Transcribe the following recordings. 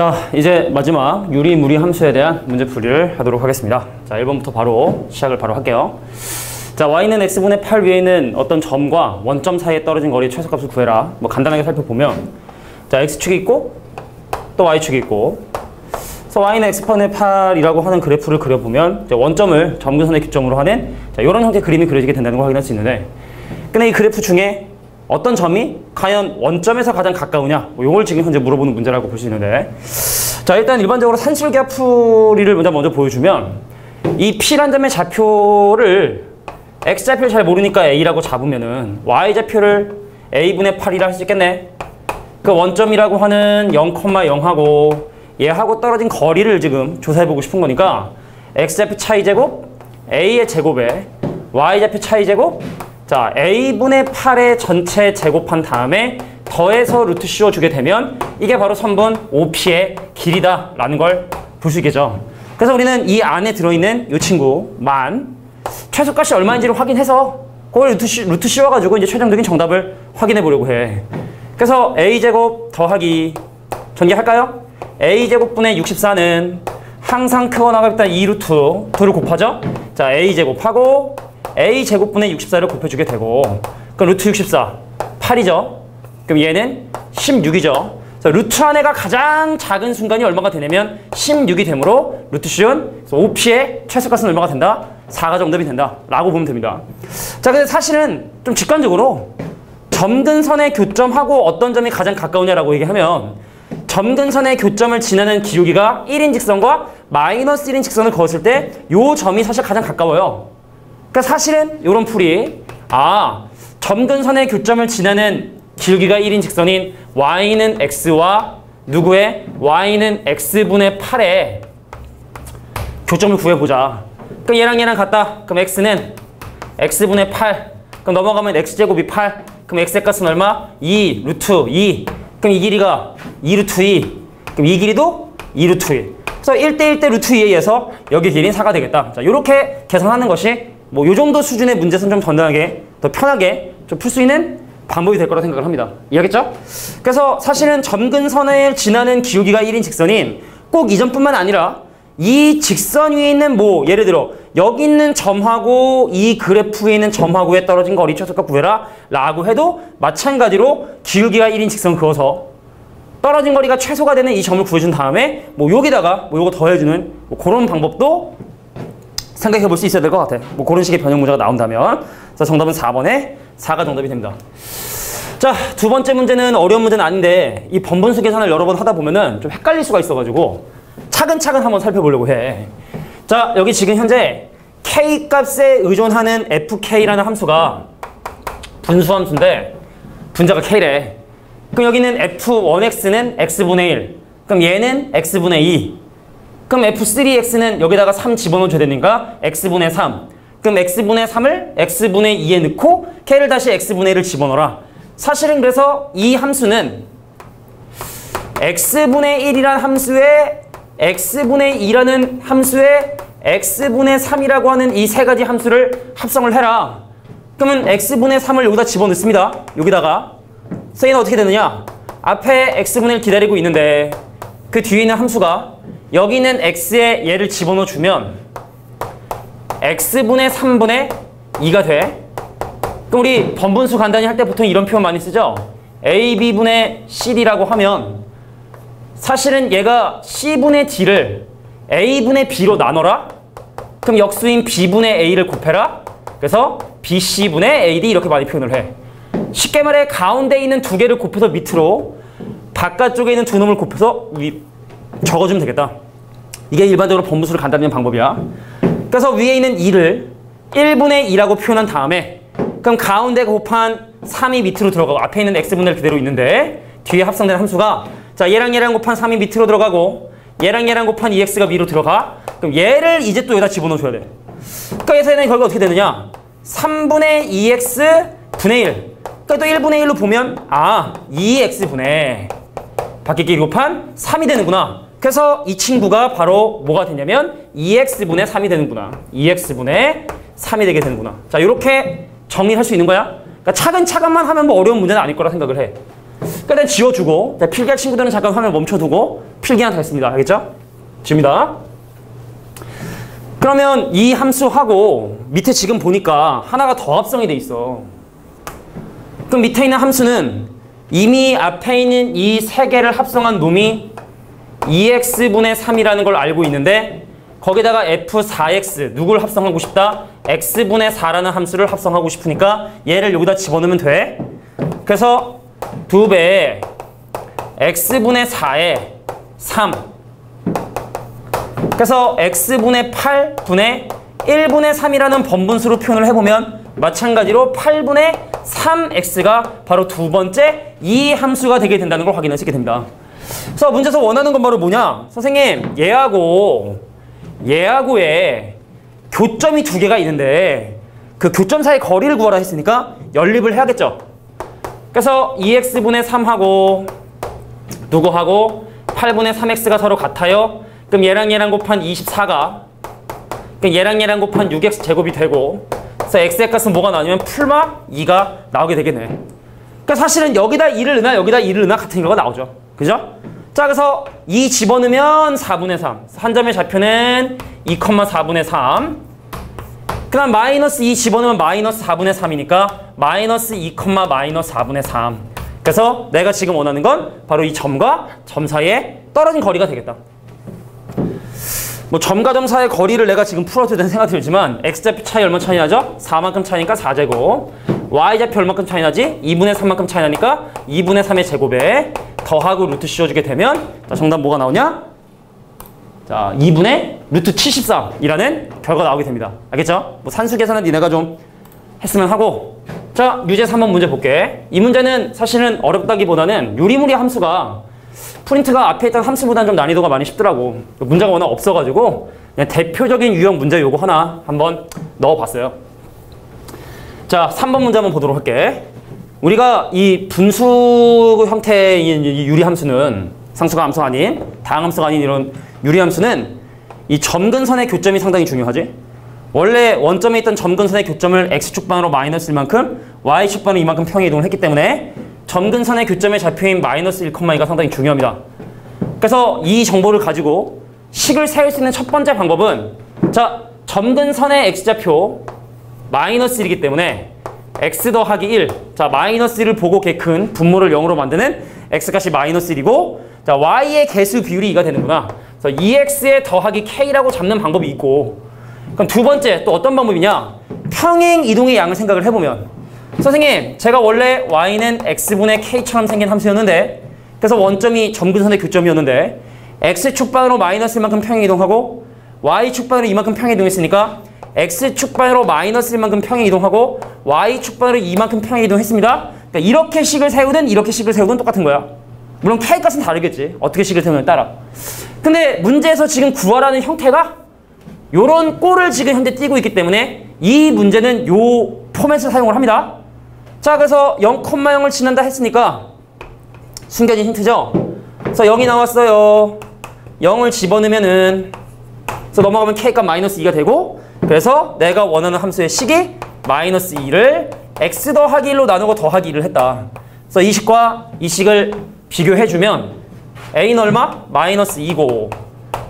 자, 이제 마지막 유리무리 함수에 대한 문제풀이를 하도록 하겠습니다. 자, 1번부터 바로 시작을 할게요. 자, y는 x분의 8 위에 있는 어떤 점과 원점 사이에 떨어진 거리의 최소값을 구해라. 뭐 간단하게 살펴보면, 자, x축이 있고 또 y축이 있고, 그래서 y는 x분의 8이라고 하는 그래프를 그려보면 이제 원점을 점근선의 교점으로 하는 이런 형태의 그림이 그려지게 된다는 걸 확인할 수 있는데, 근데 이 그래프 중에 어떤 점이 과연 원점에서 가장 가까우냐, 뭐 이걸 지금 현재 물어보는 문제라고 볼 수 있는데, 자, 일단 일반적으로 산술기하풀이를 먼저 보여주면, 이 P란 점의 좌표를 X좌표를 잘 모르니까 A라고 잡으면은 Y좌표를 A분의 8이라 할 수 있겠네. 그 원점이라고 하는 0,0하고 얘하고 떨어진 거리를 지금 조사해보고 싶은 거니까 X좌표 차이제곱 A의 제곱에 Y좌표 차이제곱, 자, A분의 8의 전체 제곱한 다음에 더해서 루트 씌워주게 되면 이게 바로 선분 OP의 길이다 라는 걸 볼 수 있겠죠. 그래서 우리는 이 안에 들어있는 이 친구만 최소값이 얼마인지를 확인해서 그걸 루트 씌워가지고 이제 최종적인 정답을 확인해 보려고 해. 그래서 A제곱 더하기 전개할까요? A제곱분의 64는 항상 크거나가 일단 2루트 2를 곱하죠. 자, A제곱하고 A제곱분의 64를 곱해주게 되고, 그럼 루트 64 8이죠. 그럼 얘는 16이죠. 루트 안에가 가장 작은 순간이 얼마가 되냐면 16이 되므로 루트 씌운 OP의 최소값은 얼마가 된다? 4가 정답이 된다 라고 보면 됩니다. 자, 근데 사실은 좀 직관적으로 점근선의 교점하고 어떤 점이 가장 가까우냐라고 얘기하면, 점근선의 교점을 지나는 기울기가 1인 직선과 마이너스 1인 직선을 그었을 때 요 점이 사실 가장 가까워요. 그러니까 사실은 이런 풀이, 점근선의 교점을 지나는 기울기가 1인 직선인 y는 x와 누구의 y는 x분의 8의 교점을 구해보자. 그럼 얘랑 같다. 그럼 x는 x분의 8. 그럼 넘어가면 x제곱이 8. 그럼 x의 값은 얼마? 2 루트 2. 그럼 이 길이가 2 루트 2. 그럼 이 길이도 2 루트 1. 그래서 1대1대 루트 2에 의해서 여기 길이는 4가 되겠다. 자, 이렇게 계산하는 것이 뭐 요 정도 수준의 문제선 좀 간단하게 더 편하게 좀 풀 수 있는 방법이 될 거라 생각을 합니다. 이해하겠죠? 그래서 사실은 점근선을 지나는 기울기가 1인 직선인 꼭 이 점뿐만 아니라 이 직선 위에 있는 뭐 예를 들어 여기 있는 점하고 이 그래프에 있는 점하고에 떨어진 거리 최소값 구해라 라고 해도 마찬가지로 기울기가 1인 직선 그어서 떨어진 거리가 최소가 되는 이 점을 구해준 다음에 뭐 여기다가 뭐 요거 더해주는 뭐 그런 방법도 생각해 볼 수 있어야 될 것 같아. 뭐 그런 식의 변형 문제가 나온다면. 자, 정답은 4번에 4가 정답이 됩니다. 자, 두 번째 문제는 어려운 문제는 아닌데 이 번분수 계산을 여러 번 하다 보면은 좀 헷갈릴 수가 있어가지고 차근차근 한번 살펴보려고 해. 자, 여기 지금 현재 k 값에 의존하는 fk라는 함수가 분수함수인데 분자가 k래. 그럼 여기는 f1x는 x분의 1. 그럼 얘는 x분의 2. 그럼 f3x는 여기다가 3 집어넣어줘야 되니까 x분의 3. 그럼 x분의 3을 x분의 2에 넣고 k를 다시 x분의 1을 집어넣어라. 사실은 그래서 이 함수는 x분의 1이라는 함수에 x분의 2라는 함수에 x분의 3이라고 하는 이 세 가지 함수를 합성을 해라. 그러면 x분의 3을 여기다 집어넣습니다. 여기다가. 그래서 얘는 어떻게 되느냐? 앞에 x분의 1 기다리고 있는데 그 뒤에 있는 함수가 여기 있는 x에 얘를 집어넣어주면 x분의 3분의 2가 돼. 그럼 우리 번분수 간단히 할 때 보통 이런 표현 많이 쓰죠? ab분의 cd라고 하면 사실은 얘가 c분의 d를 a분의 b로 나눠라. 그럼 역수인 b분의 a를 곱해라. 그래서 bc분의 ad 이렇게 많이 표현을 해. 쉽게 말해 가운데 있는 두 개를 곱해서 밑으로, 바깥쪽에 있는 두 놈을 곱해서 적어주면 되겠다. 이게 일반적으로 번분수를 간단히 하는 방법이야. 그래서 위에 있는 2를 1분의 2라고 표현한 다음에 그럼 가운데 곱한 3이 밑으로 들어가고 앞에 있는 x분의 1 그대로 있는데 뒤에 합성된 함수가, 자, 얘랑 곱한 3이 밑으로 들어가고 얘랑 곱한 2x가 위로 들어가. 그럼 얘를 이제 또 여기다 집어넣어줘야 돼. 그러니까 여기서 얘는 결과 어떻게 되느냐? 3분의 2x 분의 1. 그러니까 또 1분의 1로 보면 2x분의 밖에 끼리 곱한 3이 되는구나. 그래서 이 친구가 바로 뭐가 되냐면 2x분의 3이 되는구나. 2x분의 3이 되게 되는구나. 자, 이렇게 정리할 수 있는 거야. 그러니까 차근차근만 하면 뭐 어려운 문제는 아닐 거라 생각을 해. 그러니까 일단 지워주고, 필기할 친구들은 잠깐 화면 멈춰두고 필기나 다 했습니다. 알겠죠? 지금입니다. 그러면 이 함수하고 밑에 지금 보니까 하나가 더 합성이 돼 있어. 그럼 밑에 있는 함수는 이미 앞에 있는 이 세 개를 합성한 놈이 2x분의 3이라는 걸 알고 있는데 거기다가 f4x 누굴 합성하고 싶다? x분의 4라는 함수를 합성하고 싶으니까 얘를 여기다 집어넣으면 돼. 그래서 2배에 x분의 4에 3 그래서 x분의 8분의 1분의 3이라는 번분수로 표현을 해보면 마찬가지로 8분의 3x가 바로 두 번째 이 함수가 되게 된다는 걸 확인할 수 있게 됩니다. 그래서 문제에서 원하는 건 바로 뭐냐? 선생님, 얘하고의 교점이 두 개가 있는데 그 교점 사이 거리를 구하라 했으니까 연립을 해야겠죠? 그래서 2x분의 3하고 누구하고 8분의 3x가 서로 같아요. 그럼 얘랑 곱한 24가 그럼 얘랑 곱한 6x 제곱이 되고 그래서 x의 값은 뭐가 나오냐면 풀마 2가 나오게 되겠네. 그러니까 사실은 여기다 2를 넣나 여기다 2를 넣나 같은 결과가 나오죠. 그죠? 자, 그래서 2 집어넣으면 4분의 3. 한 점의 좌표는 2,4분의 3. 그 다음 마이너스 2 집어넣으면 마이너스 4분의 3이니까 마이너스 2, 마이너스 4분의 3. 그래서 내가 지금 원하는 건 바로 이 점과 점 사이에 떨어진 거리가 되겠다. 뭐 점과 점 사이의 거리를 내가 지금 풀어도 되는 생각이 들지만 x좌표 차이 얼마 차이 나죠? 4만큼 차이니까 4제곱. y좌표 얼마큼 차이 나지? 2분의 3만큼 차이 나니까 2분의 3의 제곱에 더하고 루트 씌워주게 되면 자, 정답 뭐가 나오냐? 자, 2분의 루트 73이라는 결과가 나오게 됩니다. 알겠죠? 뭐 산수 계산은 니네가 좀 했으면 하고. 자, 유제 3번 문제 볼게. 이 문제는 사실은 어렵다기보다는 유리무리 함수가 프린트가 앞에 있던 함수보다는 좀 난이도가 많이 쉽더라고. 문제가 워낙 없어가지고 그냥 대표적인 유형 문제 요거 하나 한번 넣어봤어요. 자, 3번 문제 한번 보도록 할게. 우리가 이 분수 형태의 이 유리함수는 상수가 함수가 아닌 다항함수가 아닌 이런 유리함수는 이 점근선의 교점이 상당히 중요하지. 원래 원점에 있던 점근선의 교점을 x축방으로 마이너스 1만큼 y축방으로 이만큼 평행 이동을 했기 때문에 점근선의 교점의 좌표인 마이너스 1,2가 상당히 중요합니다. 그래서 이 정보를 가지고 식을 세울 수 있는 첫 번째 방법은 자, 점근선의 x좌표 마이너스 1이기 때문에 x 더하기 1. 자, 마이너스 1을 보고 개 큰 분모를 0으로 만드는 x값이 마이너스 1이고 자, y의 개수 비율이 2가 되는구나. 그래서 2x에 더하기 k라고 잡는 방법이 있고 그럼 두 번째 또 어떤 방법이냐? 평행 이동의 양을 생각을 해보면 선생님, 제가 원래 y는 x분의 k처럼 생긴 함수였는데 그래서 원점이 점근선의 교점이었는데 x축방으로 마이너스 1만큼 평행 이동하고 y축방으로 이만큼 평행 이동했으니까 x축방으로 마이너스 1만큼 평행 이동하고 y축방으로 이만큼 평행 이동했습니다. 그러니까 이렇게 식을 세우든 이렇게 식을 세우든 똑같은 거야. 물론 k값은 다르겠지. 어떻게 식을 세우느냐에 따라. 근데 문제에서 지금 구하라는 형태가 요런 꼴을 지금 현재 띄고 있기 때문에 이 문제는 요 포맷을 사용을 합니다. 자, 그래서 0,0을 지난다 했으니까 숨겨진 힌트죠? 그래서 0이 나왔어요. 0을 집어넣으면은 그래서 넘어가면 k값 마이너스 2가 되고 그래서 내가 원하는 함수의 식이 마이너스 2를 x 더하기 1로 나누고 더하기 2를 했다. 그래서 이 식과 이 식을 비교해주면 a는 얼마? 마이너스 2고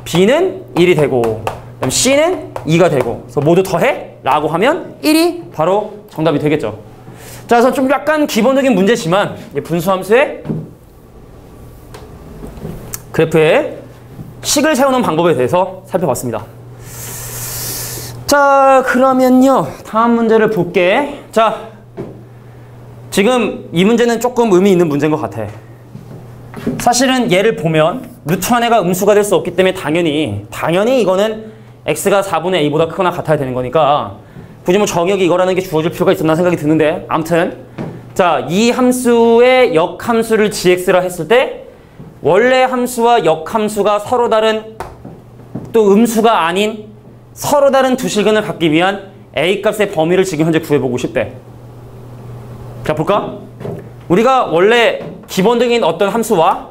b는 1이 되고 그럼 c는 2가 되고 그래서 모두 더해? 라고 하면 1이 바로 정답이 되겠죠. 자, 그래서 좀 약간 기본적인 문제지만 분수함수의 그래프에 식을 세우는 방법에 대해서 살펴봤습니다. 자, 그러면요 다음 문제를 볼게. 자, 지금 이 문제는 조금 의미 있는 문제인 것 같아. 사실은 얘를 보면 루트 안에가 음수가 될 수 없기 때문에 당연히 이거는 x가 4분의 a보다 크거나 같아야 되는 거니까 굳이 뭐 정역이 이거라는 게 주어질 필요가 있었나 생각이 드는데 아무튼 자, 이 함수의 역함수를 gx라 했을 때 원래 함수와 역함수가 서로 다른 또 음수가 아닌 서로 다른 두 실근을 갖기 위한 a값의 범위를 지금 현재 구해보고 싶대. 자, 볼까? 우리가 원래 기본적인 어떤 함수와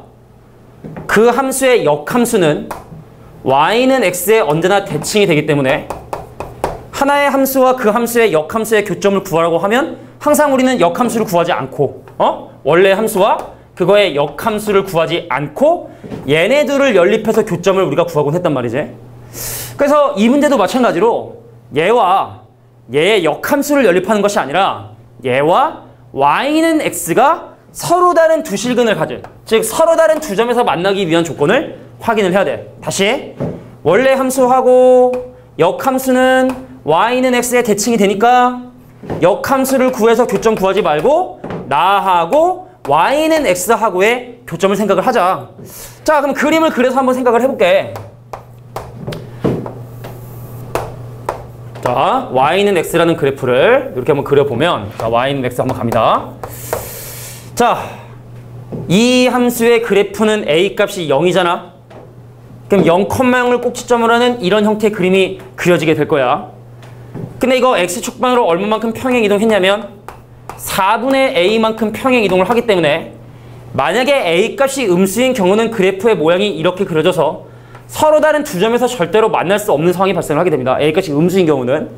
그 함수의 역함수는 y는 x에 언제나 대칭이 되기 때문에 하나의 함수와 그 함수의 역함수의 교점을 구하라고 하면 항상 우리는 역함수를 구하지 않고 원래 함수와 그거의 역함수를 구하지 않고 얘네들을 연립해서 교점을 우리가 구하곤 했단 말이지. 그래서 이 문제도 마찬가지로 얘와 얘의 역함수를 연립하는 것이 아니라 얘와 y는 x가 서로 다른 두 실근을 가질, 즉 서로 다른 두 점에서 만나기 위한 조건을 확인을 해야 돼. 다시 원래 함수하고 역함수는 y는 x의 대칭이 되니까 역함수를 구해서 교점 구하지 말고 나하고 y는 x하고의 교점을 생각을 하자. 자, 그럼 그림을 그려서 한번 생각을 해볼게. 자, y는 x라는 그래프를 이렇게 한번 그려보면, 자, y는 x 한번 갑니다. 자, 이 함수의 그래프는 a 값이 0이잖아. 그럼 0,0을 꼭지점으로 하는 이런 형태의 그림이 그려지게 될 거야. 근데 이거 x축방으로 얼마만큼 평행 이동했냐면 4분의 a만큼 평행 이동을 하기 때문에 만약에 a 값이 음수인 경우는 그래프의 모양이 이렇게 그려져서 서로 다른 두 점에서 절대로 만날 수 없는 상황이 발생을 하게 됩니다. a 값이 음수인 경우는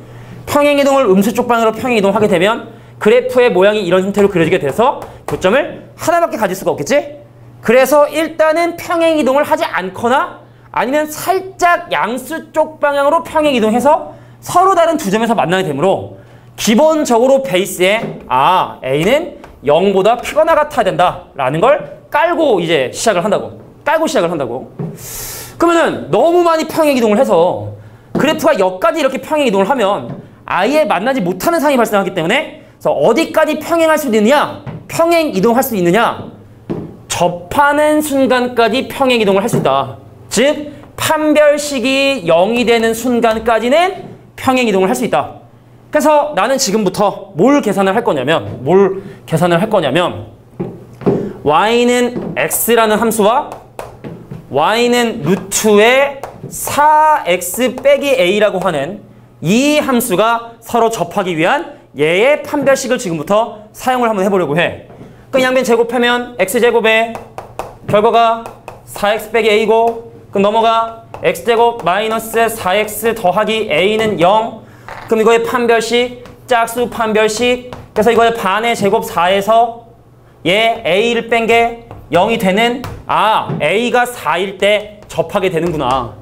평행 이동을 음수 쪽 방향으로 평행 이동하게 되면 그래프의 모양이 이런 형태로 그려지게 돼서 교점을 하나밖에 가질 수가 없겠지? 그래서 일단은 평행 이동을 하지 않거나 아니면 살짝 양수 쪽 방향으로 평행 이동해서 서로 다른 두 점에서 만나게 되므로 기본적으로 베이스에 A는 0보다 크거나 같아야 된다라는 걸 깔고 이제 시작을 한다고. 그러면은 너무 많이 평행 이동을 해서 그래프가 여기까지 이렇게 평행 이동을 하면 아예 만나지 못하는 상황이 발생하기 때문에 그래서 어디까지 평행할 수 있느냐? 평행 이동할 수 있느냐? 접하는 순간까지 평행 이동을 할 수 있다. 즉 판별식이 0이 되는 순간까지는 평행 이동을 할 수 있다. 그래서 나는 지금부터 뭘 계산을 할 거냐면 y는 x라는 함수와 y는 루트의 4x 빼기 a라고 하는 이 함수가 서로 접하기 위한 얘의 판별식을 지금부터 사용을 한번 해보려고 해. 그 양변 제곱하면 x제곱에 결과가 4x 빼기 a고 그럼 넘어가 x제곱 마이너스 4x 더하기 a는 0. 그럼 이거의 판별식 짝수 판별식 그래서 이거의 반의 제곱 4에서 얘 a를 뺀 게 0이 되는 a가 4일 때 접하게 되는구나.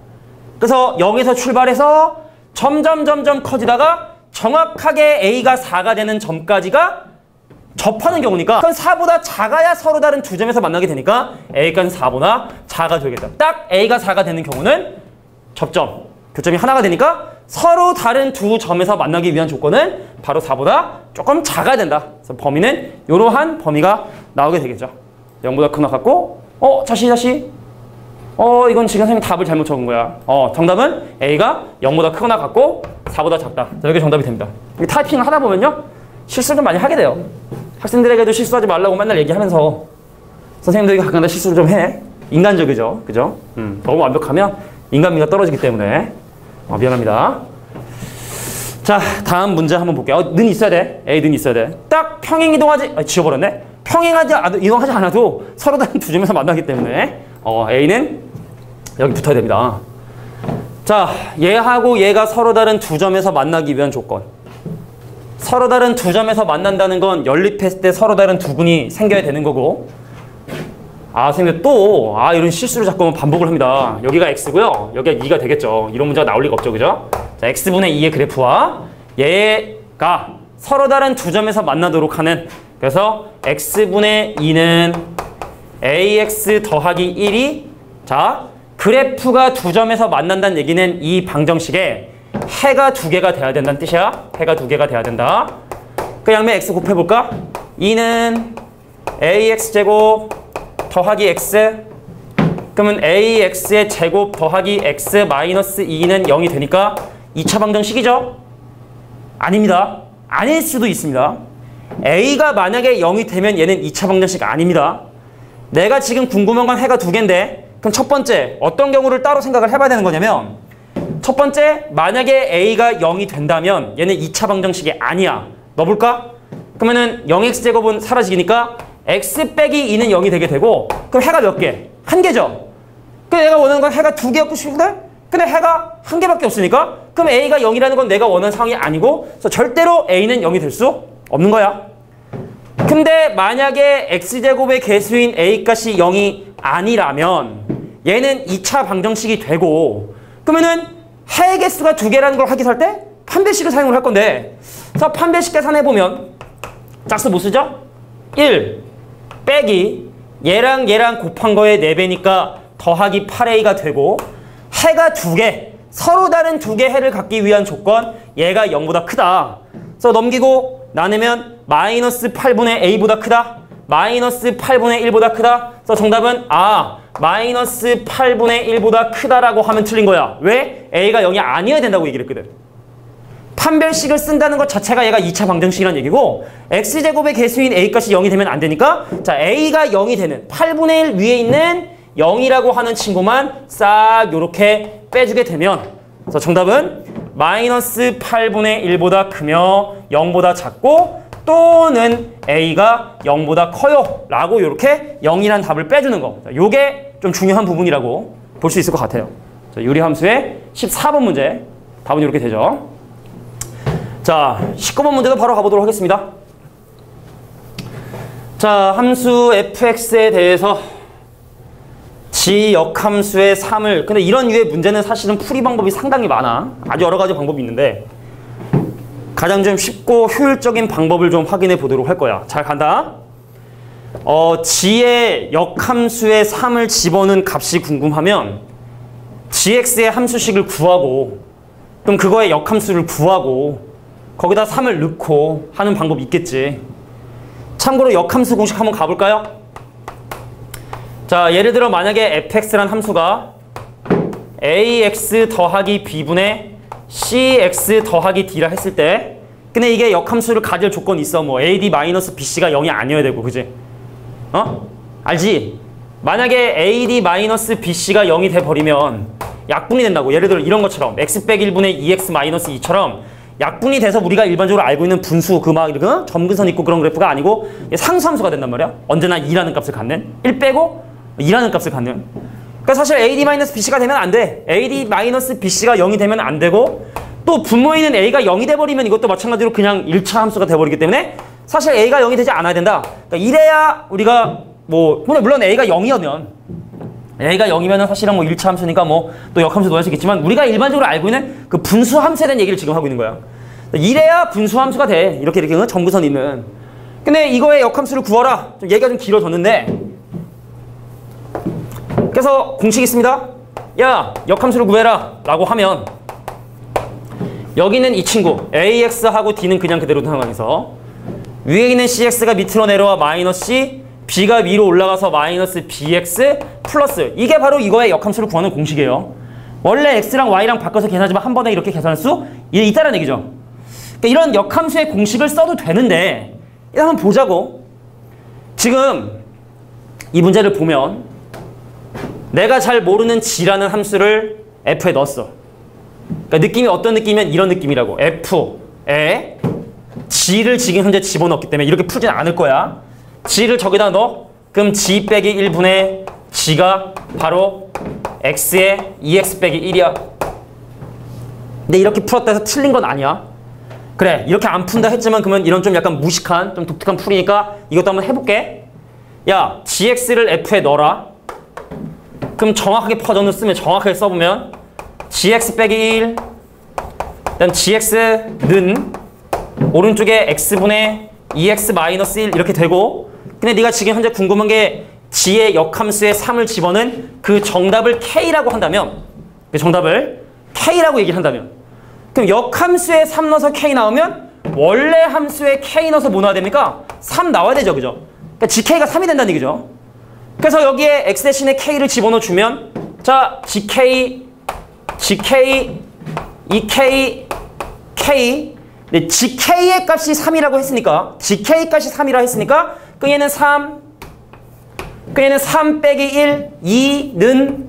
그래서 0에서 출발해서 점점 커지다가 정확하게 a가 4가 되는 점까지가 접하는 경우니까 그건 4보다 작아야 서로 다른 두 점에서 만나게 되니까 a가 4보다 작아 되겠다. 딱 a가 4가 되는 경우는 접점, 교점이 하나가 되니까 서로 다른 두 점에서 만나기 위한 조건은 바로 4보다 조금 작아야 된다. 그래서 범위는 이러한 범위가 나오게 되겠죠. 0보다 크거나 같고 다시 이건 지금 선생님이 답을 잘못 적은 거야. 정답은 A가 0보다 크거나 같고 4보다 작다. 자, 이게 정답이 됩니다. 타이핑을 하다 보면요. 실수를 좀 많이 하게 돼요. 학생들에게도 실수하지 말라고 맨날 얘기하면서 선생님들이 가끔가다 실수를 좀 해. 인간적이죠. 그죠? 너무 완벽하면 인간미가 떨어지기 때문에 미안합니다. 자, 다음 문제 한번 볼게요. 는 있어야 돼. A 는 있어야 돼. 딱 평행 이동하지 지워버렸네. 이동하지 않아도 서로 다른 두 점에서 만나기 때문에 A는 여기 붙어야 됩니다. 자, 얘하고 얘가 서로 다른 두 점에서 만나기 위한 조건. 서로 다른 두 점에서 만난다는 건 연립했을 때 서로 다른 두 군이 생겨야 되는 거고 선생님 또 이런 실수를 자꾸 반복을 합니다. 여기가 x고요. 여기가 2가 되겠죠. 이런 문제가 나올 리가 없죠. 그죠? 자, x분의 2의 그래프와 얘가 서로 다른 두 점에서 만나도록 하는 그래서 x분의 2는 ax 더하기 1이 자 그래프가 두 점에서 만난다는 얘기는 이 방정식에 해가 두 개가 돼야 된다는 뜻이야. 해가 두 개가 돼야 된다. 그 양면 x 곱해볼까? 2는 ax제곱 더하기 x 그러면 ax의 제곱 더하기 x 마이너스 2는 0이 되니까 2차 방정식이죠? 아닙니다. 아닐 수도 있습니다. a가 만약에 0이 되면 얘는 2차 방정식 아닙니다. 내가 지금 궁금한 건 해가 두 개인데 그럼 첫 번째 어떤 경우를 따로 생각을 해봐야 되는 거냐면 첫 번째 만약에 a가 0이 된다면 얘는 2차 방정식이 아니야. 넣어볼까? 그러면은 0x제곱은 사라지니까 x 빼기 2는 0이 되게 되고 그럼 해가 몇 개? 한 개죠. 그럼 내가 원하는 건 해가 두 개였고 싶은데 근데 해가 한 개밖에 없으니까 그럼 a가 0이라는 건 내가 원하는 상황이 아니고 그래서 절대로 a는 0이 될 수 없는 거야. 근데 만약에 x제곱의 개수인 a 값이 0이 아니라면 얘는 2차 방정식이 되고 그러면은 해의 개수가 2개라는 걸 확인할 때 판별식을 사용을 할 건데 그래서 판별식 계산해보면 짝수 못 쓰죠? 1 빼기 얘랑 얘랑 곱한 거에 4배니까 더하기 8a가 되고 해가 2개 서로 다른 2개 해를 갖기 위한 조건 얘가 0보다 크다. 그래서 넘기고 나누면 마이너스 8분의 a보다 크다. 마이너스 8분의 1보다 크다. 그래서 정답은 마이너스 8분의 1보다 크다라고 하면 틀린 거야. 왜? a가 0이 아니어야 된다고 얘기를 했거든. 판별식을 쓴다는 것 자체가 얘가 2차 방정식이라는 얘기고 x제곱의 개수인 a값이 0이 되면 안 되니까 자 a가 0이 되는 8분의 1 위에 있는 0이라고 하는 친구만 싹 요렇게 빼주게 되면 그래서 정답은 마이너스 8분의 1보다 크며 0보다 작고 또는 a가 0보다 커요 라고 이렇게 0이라는 답을 빼주는 거. 요게 좀 중요한 부분이라고 볼 수 있을 것 같아요. 자, 유리함수의 14번 문제 답은 이렇게 되죠. 자, 19번 문제도 바로 가보도록 하겠습니다. 자, 함수 fx에 대해서 지역함수의 3을 근데 이런 류의 문제는 사실은 풀이 방법이 상당히 많아. 아주 여러 가지 방법이 있는데 가장 좀 쉽고 효율적인 방법을 좀 확인해 보도록 할 거야. 잘 간다. g의 역함수의 3을 집어넣은 값이 궁금하면 gx의 함수식을 구하고 그럼 그거의 역함수를 구하고 거기다 3을 넣고 하는 방법이 있겠지. 참고로 역함수 공식 한번 가볼까요? 자, 예를 들어 만약에 fx란 함수가 ax 더하기 b분의 cx 더하기 d라 했을 때 근데 이게 역함수를 가질 조건이 있어. 뭐 ad-bc가 0이 아니어야 되고 그지? 알지? 만약에 ad-bc가 0이 돼버리면 약분이 된다고. 예를 들어 이런 것처럼 x 빼기 1분의 2x-2처럼 약분이 돼서 우리가 일반적으로 알고 있는 분수 그 점근선 있고 그런 그래프가 아니고 상수함수가 된단 말이야. 언제나 2라는 값을 갖는 1 빼고 2라는 값을 갖는. 그러니까 사실 ad-bc가 되면 안 돼. ad-bc가 0이 되면 안 되고 또 분모에 있는 a가 0이 돼버리면 이것도 마찬가지로 그냥 1차 함수가 돼버리기 때문에 사실 a가 0이 되지 않아야 된다. 그러니까 이래야 우리가 물론 a가 0이면 사실은 1차 함수니까 또 역함수 넣을 수 있겠지만 우리가 일반적으로 알고 있는 그 분수 함수에 대한 얘기를 지금 하고 있는 거야. 이래야 분수 함수가 돼. 이렇게 점근선 있는. 근데 이거의 역함수를 구하라. 좀 얘기가 좀 길어졌는데 그래서 공식이 있습니다. 야, 역함수를 구해라 라고 하면 여기는 이 친구 ax하고 d는 그냥 그대로 상황에서 위에 있는 cx가 밑으로 내려와 마이너스 c, b가 위로 올라가서 마이너스 bx 플러스 이게 바로 이거의 역함수를 구하는 공식이에요. 원래 x랑 y랑 바꿔서 계산하지만 한 번에 이렇게 계산할 수 있다는 얘기죠. 그러니까 이런 역함수의 공식을 써도 되는데 일단 한번 보자고. 지금 이 문제를 보면 내가 잘 모르는 g라는 함수를 f에 넣었어. 그러니까 느낌이 어떤 느낌이면 이런 느낌이라고. f에 g를 지금 현재 집어넣었기 때문에 이렇게 풀진 않을 거야. g를 저기다 넣어. 그럼 g 빼기 1분의 g가 바로 x의 2x 빼기 1이야. 근데 이렇게 풀었다 해서 틀린 건 아니야. 그래, 이렇게 안 푼다 했지만 그러면 이런 좀 약간 무식한, 좀 독특한 풀이니까 이것도 한번 해볼게. 야, gx를 f에 넣어라. 그럼 정확하게 퍼전을 쓰면 정확하게 써보면 gx 빼기 1 그다음 gx는 오른쪽에 x분의 2x 마이너스 1 이렇게 되고 근데 네가 지금 현재 궁금한 게 g의 역함수에 3을 집어넣은 그 정답을 k라고 한다면 그 정답을 k라고 얘기를 한다면 그럼 역함수에 3 넣어서 k 나오면 원래 함수에 k 넣어서 뭐 나와야 됩니까? 3 나와야 되죠. 그죠? 그러니까 gk가 3이 된다는 얘기죠. 그래서 여기에 x 대신에 k를 집어넣어 주면 자 gk, ek, k 네, gk의 값이 3이라고 했으니까 gk 값이 3이라 했으니까 끄얘는 3 빼기 1 2는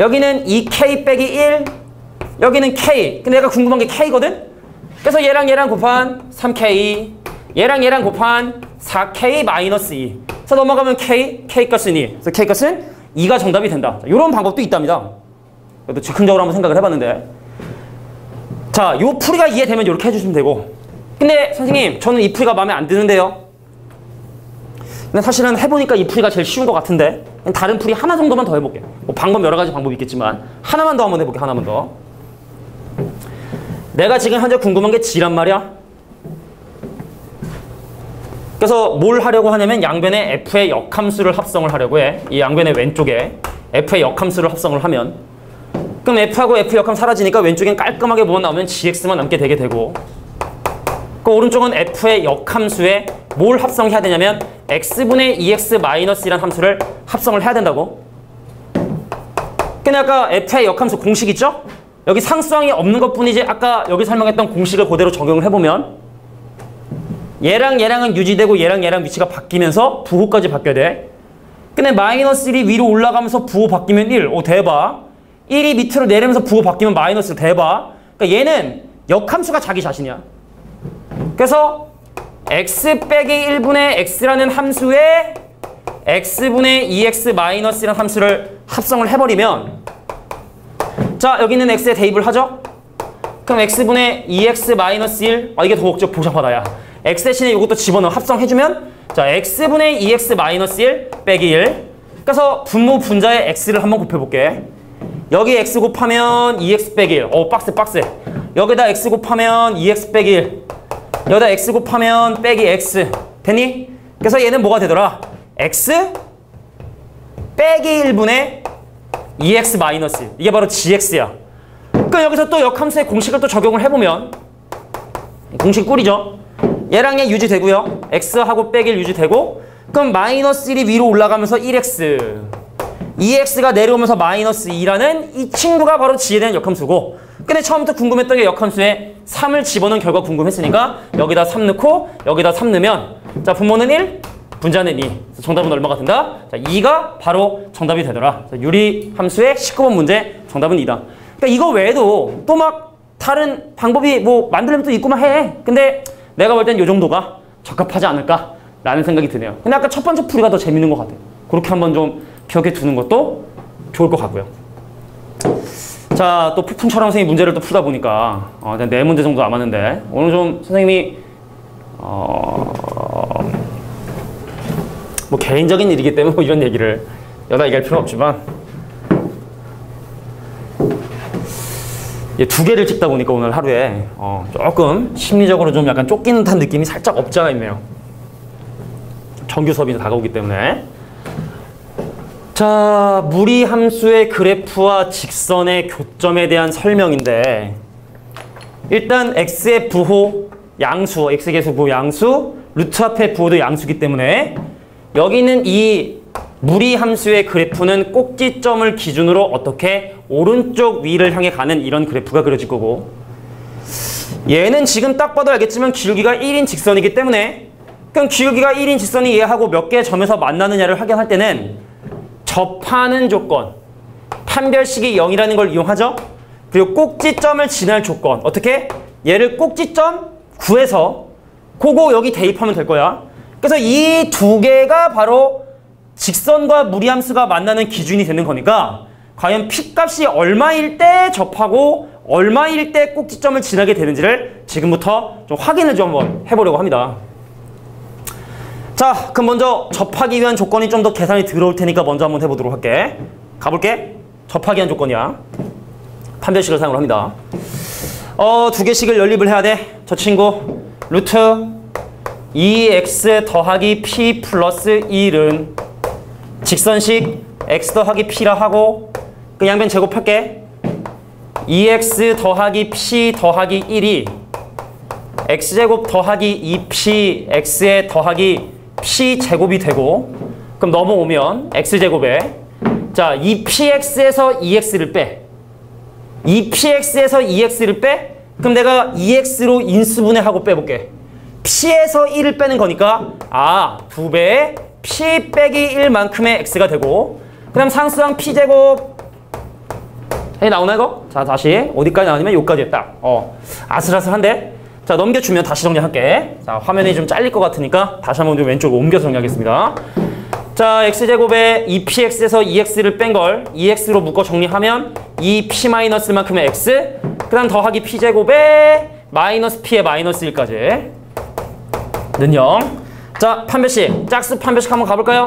여기는 2k 빼기 1 여기는 k. 근데 내가 궁금한 게 k거든? 그래서 얘랑 곱한 3k 얘랑 곱한 4k 마이너스 2 그래서 넘어가면 k 값은 2 그래서 k 값은 2가 정답이 된다. 이런 방법도 있답니다. 그래도 즉흥적으로 한번 생각을 해봤는데 자, 요 풀이가 이해되면 이렇게 해주시면 되고 근데 선생님 저는 이 풀이가 마음에 안 드는데요. 근데 사실은 해보니까 이 풀이가 제일 쉬운 것 같은데 다른 풀이 하나 정도만 더 해볼게. 뭐 방법 여러 가지 방법이 있겠지만 하나만 더 한번 해볼게. 하나만 더. 내가 지금 현재 궁금한 게 G란 말이야. 그래서 뭘 하려고 하냐면 양변에 F의 역함수를 합성을 하려고 해. 이 양변의 왼쪽에 F의 역함수를 합성을 하면 그럼 F하고 F 역함 사라지니까 왼쪽엔 깔끔하게 뭐만 나오면 GX만 남게 되게 되고 그 오른쪽은 F의 역함수에 뭘 합성해야 되냐면 X분의 2X-이란 함수를 합성을 해야 된다고. 근데 아까 F의 역함수 공식 있죠? 여기 상수항이 없는 것뿐이지 아까 여기 설명했던 공식을 그대로 적용을 해보면 얘랑 얘랑은 유지되고 얘랑 얘랑 위치가 바뀌면서 부호까지 바뀌어야 돼. 근데 -1이 위로 올라가면서 부호 바뀌면 1. 오 대박. 1이 밑으로 내리면서 부호 바뀌면 마이너스 대박. 그러니까 얘는 역함수가 자기 자신이야. 그래서 x 빼기 1분의 x라는 함수에 x분의 2x-이라는 함수를 합성을 해버리면 자 여기 있는 x에 대입을 하죠? 그럼 x분의 2x-1 이게 더 복잡하다 야. x 대신에 이것도 집어넣어 합성해주면 자 x분의 2x-1 빼기 1 그래서 분모 분자의 x를 한번 곱해볼게. 여기 x 곱하면 2x 빼기 1 빡세 여기다 x 곱하면 2x 빼기 1 여기다 x 곱하면 빼기 x 됐니? 그래서 얘는 뭐가 되더라? x 빼기 1분의 2x-1 이게 바로 gx야. 그러니까 여기서 또 역함수의 공식을 또 적용을 해보면 공식 꿀이죠. 얘랑 얘 유지되고요. x하고 빼기 1 유지되고 그럼 -1이 위로 올라가면서 1x 2x가 내려오면서 -2라는 이 친구가 바로 g에 대한 역함수고 근데 처음부터 궁금했던 게 역함수에 3을 집어넣은 결과 궁금했으니까 여기다 3 넣고 여기다 3 넣으면 자 분모는 1, 분자는 2 정답은 얼마가 된다? 자 2가 바로 정답이 되더라. 자, 유리함수의 19번 문제 정답은 2다. 그러니까 이거 외에도 또 막 다른 방법이 뭐 만들려면 또 있구만 해. 근데 내가 볼 땐 이 정도가 적합하지 않을까라는 생각이 드네요. 근데 아까 첫 번째 풀이가 더 재밌는 것 같아요. 그렇게 한번 좀 기억해 두는 것도 좋을 것 같고요. 자, 또 폭풍처럼 선생님이 문제를 또 풀다 보니까 4문제 정도 남았는데 오늘 좀 선생님이 뭐 개인적인 일이기 때문에 뭐 이런 얘기를 여다 얘기할 필요는 없지만 2개를 찍다 보니까 오늘 하루에 조금 심리적으로 좀 약간 쫓기는 듯한 느낌이 살짝 없지 않아 있네요. 정규 수업이 다가오기 때문에. 자, 무리함수의 그래프와 직선의 교점에 대한 설명인데 일단 x의 부호 양수, x계수 부호 양수, 루트 앞의 부호도 양수기 때문에 여기 있는 이 무리함수의 그래프는 꼭지점을 기준으로 어떻게 오른쪽 위를 향해 가는 이런 그래프가 그려질 거고 얘는 지금 딱 봐도 알겠지만 기울기가 1인 직선이기 때문에 그럼 기울기가 1인 직선이 얘하고 몇 개의 점에서 만나느냐를 확인할 때는 접하는 조건, 판별식이 0이라는 걸 이용하죠. 그리고 꼭지점을 지날 조건 어떻게? 얘를 꼭지점 구해서 그거 여기 대입하면 될 거야. 그래서 이 2개가 바로 직선과 무리함수가 만나는 기준이 되는 거니까 과연 P값이 얼마일 때 접하고 얼마일 때 꼭지점을 지나게 되는지를 지금부터 좀 확인을 좀 한번 해보려고 합니다. 자, 그럼 먼저 접하기 위한 조건이 좀 더 계산이 들어올 테니까 먼저 한번 해보도록 할게. 가볼게. 접하기 위한 조건이야. 판별식을 사용을 합니다. 2개씩을 연립을 해야 돼. 저 친구 루트 2x 더하기 p 플러스 1은 직선식 x 더하기 p라 하고 그 양변 제곱할게. 2x 더하기 p 더하기 1이 x제곱 더하기 2p x에 더하기 p제곱이 되고 그럼 넘어오면 x제곱에 자 2px에서 2x를 빼 2px에서 2x를 빼 그럼 내가 2x로 인수분해하고 빼볼게. p에서 1을 빼는 거니까 2배의 p 빼기 1만큼의 x가 되고 그 다음 상수항 p제곱 나오나 이거? 자 다시 어디까지 나오냐면 여기까지 딱 아슬아슬한데 자 넘겨주면 다시 정리할게. 자 화면이 좀 잘릴 것 같으니까 다시 한번 좀 왼쪽으로 옮겨서 정리하겠습니다. 자 x제곱에 2px에서 2x를 뺀 걸 2x로 묶어 정리하면 2p-만큼의 x 그 다음 더하기 p제곱에 마이너스 p의 마이너스 1까지 는 0. 자, 판별식. 짝수 판별식 한번 가볼까요?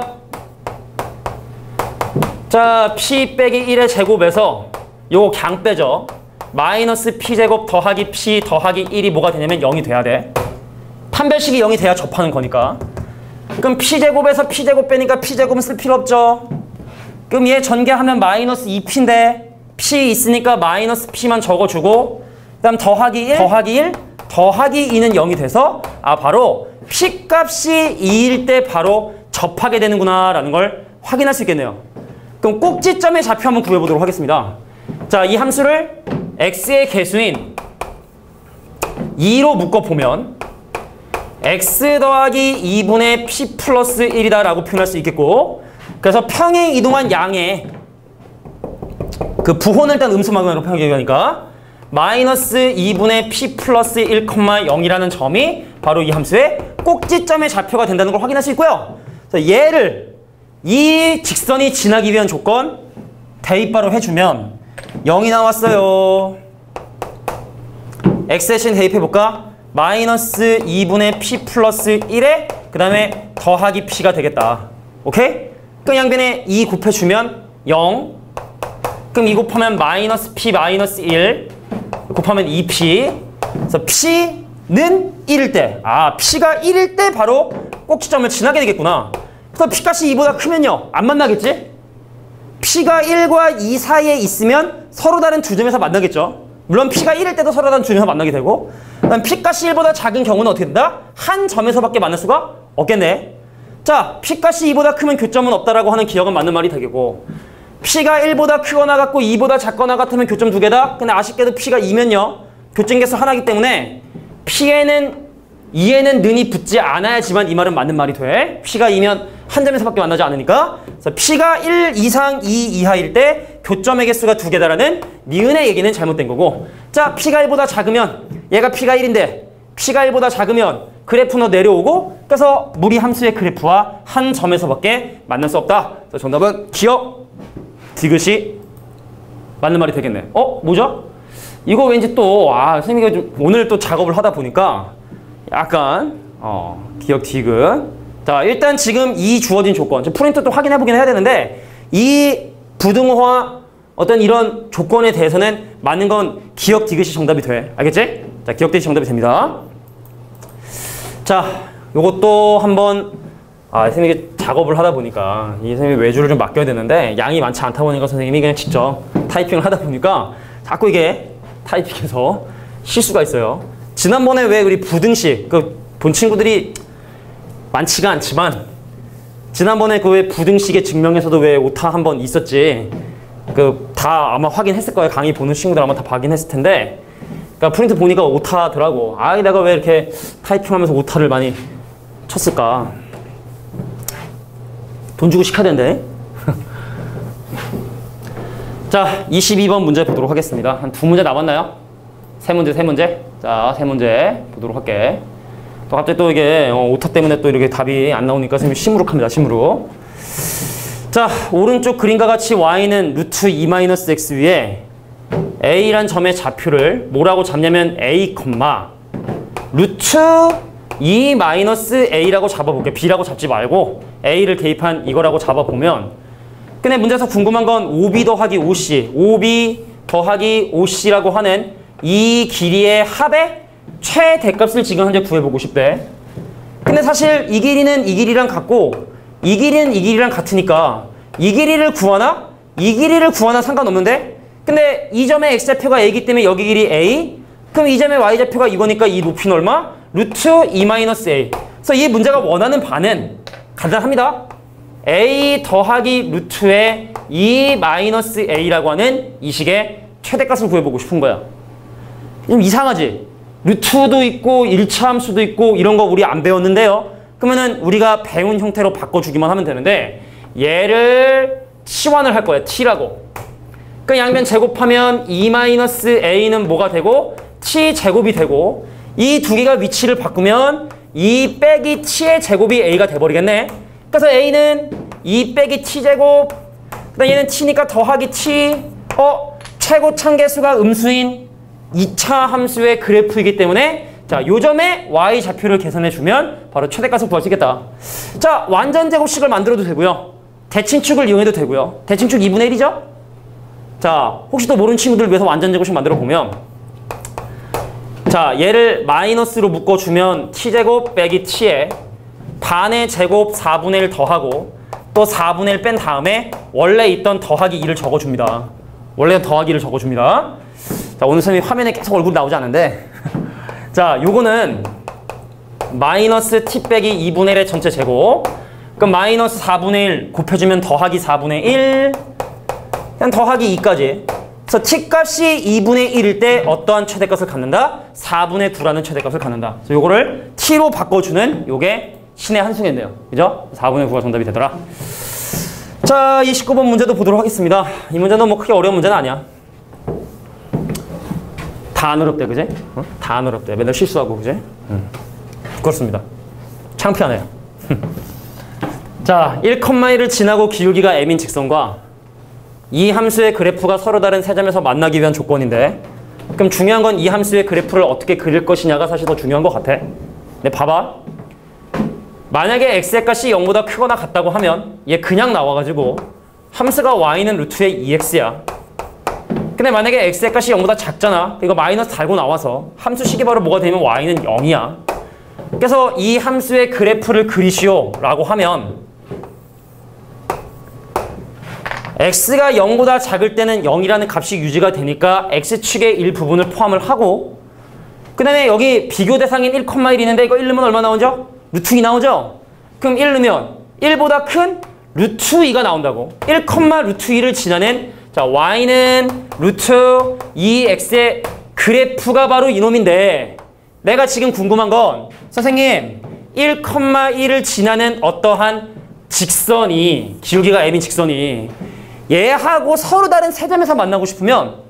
자, p 빼기 1의 제곱에서 요거 그냥 빼죠. 마이너스 p제곱 더하기 p 더하기 1이 뭐가 되냐면 0이 돼야 돼. 판별식이 0이 돼야 접하는 거니까. 그럼 p제곱에서 p제곱 빼니까 p제곱은 쓸 필요 없죠. 그럼 얘 전개하면 마이너스 2p인데 p 있으니까 마이너스 p만 적어주고 그 다음 더하기 1 더하기 2는 0이 돼서 바로 p 값이 2일 때 바로 접하게 되는구나 라는 걸 확인할 수 있겠네요. 그럼 꼭지점의 좌표 한번 구해보도록 하겠습니다. 자, 이 함수를 x의 개수인 2로 묶어보면 x 더하기 2분의 p 플러스 1이다 라고 표현할 수 있겠고, 그래서 평행 이동한 양의 그 부호는 일단 음수막으로 표현하니까 마이너스 2분의 p 플러스 1,0이라는 점이 바로 이 함수의 꼭지점의 좌표가 된다는 걸 확인할 수 있고요. 그래서 얘를 이 직선이 지나기 위한 조건 대입바로 해주면 0이 나왔어요. x 대신 대입해볼까? 마이너스 2분의 p 플러스 1에 그 다음에 더하기 p가 되겠다. 오케이? 그럼 양변에 2 곱해주면 0. 그럼 2 곱하면 마이너스 p 마이너스 1 곱하면 2p. 그래서 p는 1일 때, p가 1일 때 바로 꼭지점을 지나게 되겠구나. 그래서 p값이 2보다 크면요, 안 만나겠지? p가 1과 2 사이에 있으면 서로 다른 두 점에서 만나겠죠. 물론 p가 1일 때도 서로 다른 두 점에서 만나게 되고, 그다음 p값이 1보다 작은 경우는 어떻게 된다? 한 점에서밖에 만날 수가 없겠네. 자, p값이 2보다 크면 교점은 없다라고 하는 기억은 맞는 말이 되겠고, p가 1보다 크거나 같고 2보다 작거나 같으면 교점 두 개다? 근데 아쉽게도 p가 2면요, 교점계수 하나이기 때문에 p에는 2에는 는이 붙지 않아야지만 이 말은 맞는 말이 돼. p가 2면 한 점에서밖에 만나지 않으니까. 그래서 p가 1 이상 2 이하일 때 교점의 개수가 두 개다라는 니은의 얘기는 잘못된 거고, 자, p가 1보다 작으면 얘가 p가 1인데 p가 1보다 작으면 그래프는 내려오고, 그래서 무리 함수의 그래프와 한 점에서밖에 만날 수 없다. 그래서 정답은 기억 디귿이 맞는 말이 되겠네. 뭐죠? 이거 왠지 또 선생님이 좀 오늘 또 작업을 하다 보니까 약간 기억 디귿. 자, 일단 지금 이 주어진 조건, 프린트 또 확인해 보긴 해야 되는데, 이 부등호와 어떤 이런 조건에 대해서는 맞는 건 기억 디귿이 정답이 돼. 알겠지? 자, 기억 디귿이 정답이 됩니다. 자, 요것도 한번 선생님이 작업을 하다 보니까 이 선생님이 외주를 좀 맡겨야 되는데 양이 많지 않다 보니까 선생님이 그냥 직접 타이핑을 하다 보니까 자꾸 이게 타이핑에서 실수가 있어요. 지난번에 왜 우리 부등식 본 친구들이 많지가 않지만 지난번에 그 왜 부등식의 증명에서도 왜 오타 한번 있었지. 다 아마 확인했을 거예요. 강의 보는 친구들 아마 다 확인했을 텐데, 그러니까 프린트 보니까 오타더라고. 내가 왜 이렇게 타이핑하면서 오타를 많이 쳤을까? 돈 주고 시켜야 되는데. 자, 22번 문제 보도록 하겠습니다. 한 두 문제 남았나요? 세 문제. 자, 세 문제 보도록 할게. 또 갑자기 또 이게 오타 때문에 또 이렇게 답이 안 나오니까 선생님이 시무룩합니다. 시무룩. 자, 오른쪽 그림과 같이 y는 루트 2-x 위에 a란 점의 좌표를 뭐라고 잡냐면 a, 루트 2-a라고 잡아볼게. b라고 잡지 말고 a를 대입한 이거라고 잡아보면, 근데 문제에서 궁금한 건 OB 더하기 OC, OB 더하기 OC라고 하는 이 길이의 합의 최대값을 지금 현재 구해보고 싶대. 근데 사실 이 길이는 이 길이랑 같고 이 길이는 이 길이랑 같으니까 이 길이를 구하나 이 길이를 구하나 상관없는데, 근데 이 점의 x좌표가 a이기 때문에 여기 길이 a, 그럼 이 점의 y좌표가 이거니까 이 높이는 얼마? 루트 2-a. 그래서 이 문제가 원하는 바는 간단합니다. a 더하기 루트의 2-a라고 하는 이 식의 최대값을 구해보고 싶은 거야. 좀 이상하지? 루트도 있고 1차 함수도 있고 이런 거 우리 안 배웠는데요. 그러면은 우리가 배운 형태로 바꿔주기만 하면 되는데, 얘를 치환을 할 거야. t라고. 그 양변 제곱하면 2-a는 뭐가 되고 t 제곱이 되고, 이 두 개가 위치를 바꾸면 2 빼기 t의 제곱이 a가 돼버리겠네. 그래서 a는 2 빼기 t 제곱, 그 다음 얘는 t니까 더하기 t, 최고 참계수가 음수인 2차 함수의 그래프이기 때문에 자, 요 점에 y 좌표를 계산해주면 바로 최대값을 구할 수 있겠다. 자, 완전 제곱식을 만들어도 되고요. 대칭축을 이용해도 되고요. 대칭축 2분의 1이죠? 자, 혹시 또 모르는 친구들 위해서 완전 제곱식 만들어 보면, 자, 얘를 마이너스로 묶어주면 t제곱 빼기 t에 반의 제곱 4분의 1 더하고 또 4분의 1 뺀 다음에 원래 있던 더하기 2를 적어줍니다. 원래 더하기 2를 적어줍니다. 자, 오늘 선생님 화면에 계속 얼굴이 나오지 않은데 자, 요거는 마이너스 t 빼기 2분의 1의 전체 제곱, 그럼 마이너스 4분의 1 곱해주면 더하기 4분의 1, 그냥 더하기 2까지. 그래서 t값이 2분의 1일 때 어떠한 최대값을 갖는다? 4분의 9라는 최대값을 갖는다. 그래서 요거를 t로 바꿔주는 요게 신의 한 수겠네요. 그죠? 4분의 9가 정답이 되더라. 자, 이 19번 문제도 보도록 하겠습니다. 이 문제는 뭐 크게 어려운 문제는 아니야. 다 안 어렵대, 그지? 어? 다 안 어렵대. 맨날 실수하고, 그지? 그렇습니다. 창피하네요. 자, 1,1을 지나고 기울기가 m인 직선과 이 함수의 그래프가 서로 다른 세 점에서 만나기 위한 조건인데, 그럼 중요한 건 이 함수의 그래프를 어떻게 그릴 것이냐가 사실 더 중요한 것 같아. 근데 봐봐. 만약에 x의 값이 0보다 크거나 같다고 하면 얘 그냥 나와가지고 함수가 y는 루트의 2x야. 근데 만약에 x의 값이 0보다 작잖아. 이거 마이너스 달고 나와서 함수 식이 바로 뭐가 되면 y는 0이야. 그래서 이 함수의 그래프를 그리시오 라고 하면 x가 0보다 작을 때는 0이라는 값이 유지가 되니까 x축의 일부분을 포함을 하고, 그 다음에 여기 비교 대상인 1,1 있는데 이거 1 넣으면 얼마 나오죠? 루트 2 나오죠? 그럼 1 넣으면 1보다 큰 루트 2가 나온다고. 1, 루트 2를 지나는, 자, y는 루트 2x의 그래프가 바로 이놈인데, 내가 지금 궁금한 건 선생님 1,1을 지나는 어떠한 직선이, 기울기가 m인 직선이 얘하고 서로 다른 세 점에서 만나고 싶으면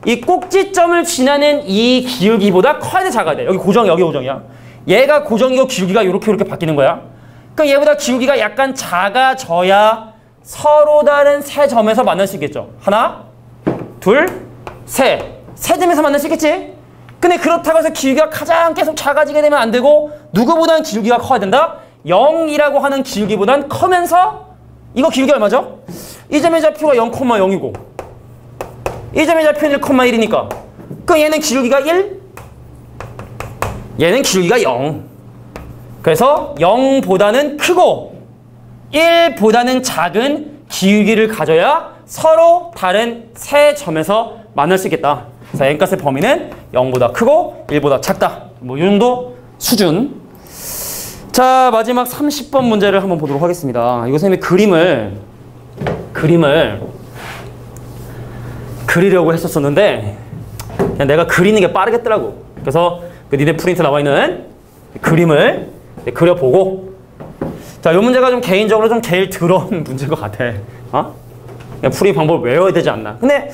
이 꼭지점을 지나는 이 기울기보다 커야 돼, 작아야 돼? 여기 고정, 여기 고정이야. 얘가 고정이고 기울기가 이렇게 바뀌는 거야. 그럼 얘보다 기울기가 약간 작아져야 서로 다른 세 점에서 만날 수 있겠죠. 하나, 둘, 셋. 세 점에서 만날 수 있겠지? 근데 그렇다고 해서 기울기가 가장 계속 작아지게 되면 안 되고, 누구보다는 기울기가 커야 된다? 0이라고 하는 기울기보단 커면서, 이거 기울기 얼마죠? 이 점의 좌표가 0,0이고 이 점의 좌표는 1,1이니까 그럼 얘는 기울기가 1? 얘는 기울기가 0. 그래서 0보다는 크고 1보다는 작은 기울기를 가져야 서로 다른 세 점에서 만날 수 있겠다. 그래서 n값의 범위는 0보다 크고 1보다 작다. 뭐 이 정도 수준. 자, 마지막 30번 문제를 한번 보도록 하겠습니다. 이거 선생님이 그림을 그리려고 했었었는데 그냥 내가 그리는 게 빠르겠더라고. 그래서 그 니네 프린트 나와 있는 그림을 그려보고, 자, 이 문제가 좀 개인적으로 좀 제일 더러운 문제인 것 같아. 어? 그냥 풀이 방법을 외워야 되지 않나. 근데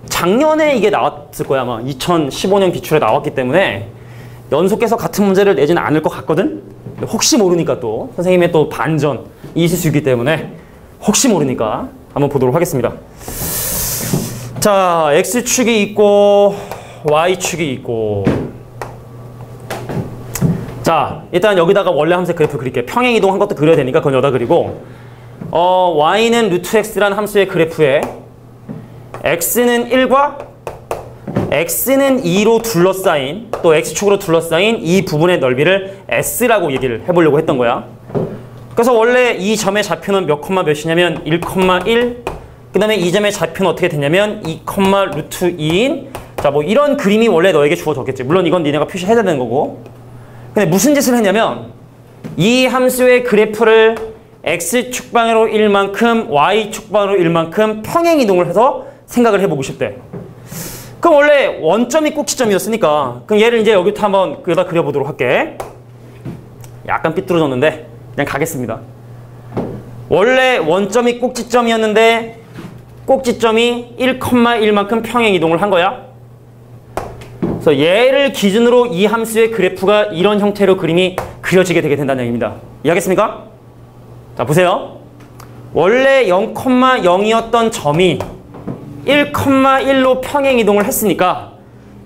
작년에 이게 나왔을 거야. 아마 2015년 기출에 나왔기 때문에 연속해서 같은 문제를 내지는 않을 것 같거든. 혹시 모르니까 또 선생님의 또 반전이 있을 수 있기 때문에 혹시 모르니까 한번 보도록 하겠습니다. 자, x축이 있고 y축이 있고, 자, 일단 여기다가 원래 함수의 그래프 그릴게요. 평행이동한 것도 그려야 되니까 그건 여기다 그리고, y는 루트 x라는 함수의 그래프에 x는 1과 x는 2로 둘러싸인, 또 x축으로 둘러싸인 이 부분의 넓이를 s라고 얘기를 해보려고 했던 거야. 그래서 원래 이 점의 좌표는 몇 콤마 몇이냐면 1,1, 그 다음에 이 점의 좌표는 어떻게 되냐면 2, 루트 2인, 자, 뭐 이런 그림이 원래 너에게 주어졌겠지. 물론 이건 니네가 표시해야 되는 거고. 근데 무슨 짓을 했냐면 이 함수의 그래프를 x축 방향으로 1만큼 y축 방향으로 1만큼 평행 이동을 해서 생각을 해보고 싶대. 그럼 원래 원점이 꼭지점이었으니까 그럼 얘를 이제 여기부터 한번 여기다 그려보도록 할게. 약간 삐뚤어졌는데 그냥 가겠습니다. 원래 원점이 꼭지점이었는데 꼭지점이 1,1만큼 평행 이동을 한 거야. 그래서 얘를 기준으로 이 함수의 그래프가 이런 형태로 그림이 그려지게 되게 된다는 얘기입니다. 이해하겠습니까? 자, 보세요. 원래 0,0이었던 점이 1,1로 평행 이동을 했으니까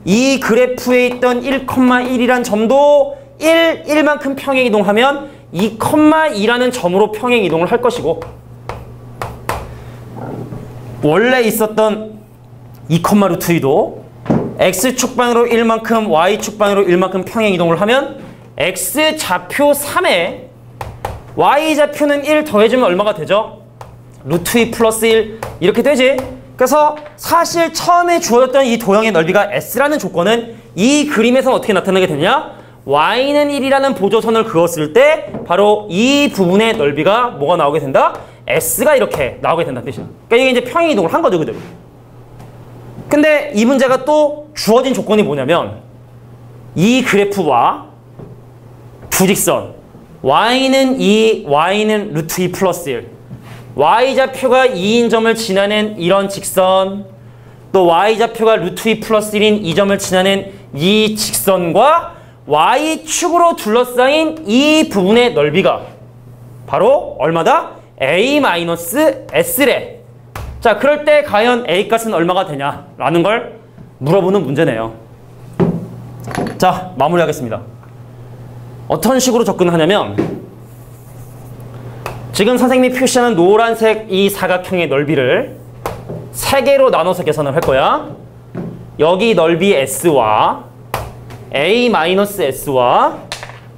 이 그래프에 있던 1,1이란 점도 1만큼 평행 이동하면 2,2라는 점으로 평행 이동을 할 것이고 원래 있었던 2,2도 x축방으로 1만큼 y축방으로 1만큼 평행 이동을 하면 x좌표 3에 y좌표는 1 더해주면 얼마가 되죠? 루트 2 플러스 1 이렇게 되지? 그래서 사실 처음에 주어졌던 이 도형의 넓이가 s라는 조건은 이 그림에서 어떻게 나타나게 되냐? y는 1이라는 보조선을 그었을 때 바로 이 부분의 넓이가 뭐가 나오게 된다? s가 이렇게 나오게 된다는 뜻이야. 그러니까 이게 이제 평행 이동을 한 거죠, 그대로. 근데 이 문제가 또 주어진 조건이 뭐냐면 이 그래프와 부직선 y는 2, y는 루트 2 플러스 1 y좌표가 2인 점을 지나는 이런 직선 또 y좌표가 루트 2 플러스 1인 이 점을 지나는 이 직선과 y축으로 둘러싸인 이 부분의 넓이가 바로 얼마다? a-s래. 자, 그럴 때 과연 a 값은 얼마가 되냐라는 걸 물어보는 문제네요. 자, 마무리하겠습니다. 어떤 식으로 접근하냐면 지금 선생님이 표시하는 노란색 이 사각형의 넓이를 3개로 나눠서 계산을 할 거야. 여기 넓이 s와 a-s와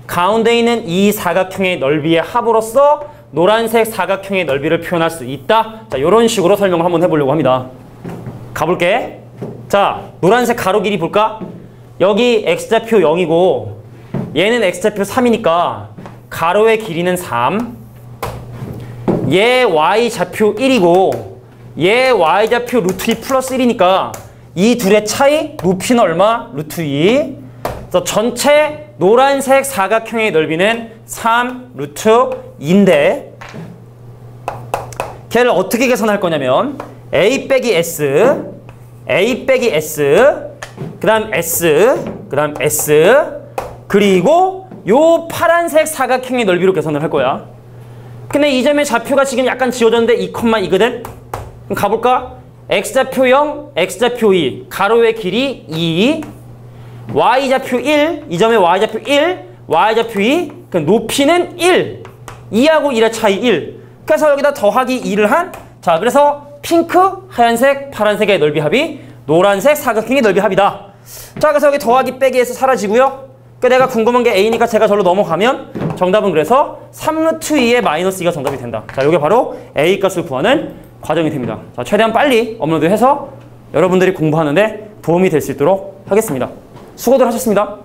가운데 있는 이 사각형의 넓이의 합으로서 노란색 사각형의 넓이를 표현할 수 있다. 자, 이런 식으로 설명을 한번 해보려고 합니다. 가볼게. 자, 노란색 가로 길이 볼까? 여기 x좌표 0이고 얘는 x좌표 3이니까 가로의 길이는 3. 얘 y좌표 1이고 얘 y좌표 루트 2 플러스 1이니까 이 둘의 차이 높이는 얼마? 루트 2. 그래서 전체 노란색 사각형의 넓이는 3 루트 2인데 걔를 어떻게 계산할 거냐면 a 빼기 s 그 다음 s 그리고 요 파란색 사각형의 넓이로 계산을 할 거야. 근데 이 점의 좌표가 지금 약간 지워졌는데 2,2거든? 그럼 가볼까? x좌표 0, x좌표 2 가로의 길이 2 y좌표 1, 이 점의 y좌표 1, y좌표 2 그 높이는 1 2하고 1의 차이 1 그래서 여기다 더하기 2를 한 자, 그래서 핑크, 하얀색, 파란색의 넓이 합이 노란색 사각형의 넓이 합이다. 자, 그래서 여기 더하기 빼기에서 사라지고요. 그러니까 내가 궁금한 게 A니까 제가 절로 넘어가면 정답은 그래서 3루트 2의 마이너스 2가 정답이 된다. 자, 이게 바로 A 값을 구하는 과정이 됩니다. 자, 최대한 빨리 업로드해서 여러분들이 공부하는데 도움이 될 수 있도록 하겠습니다. 수고들 하셨습니다.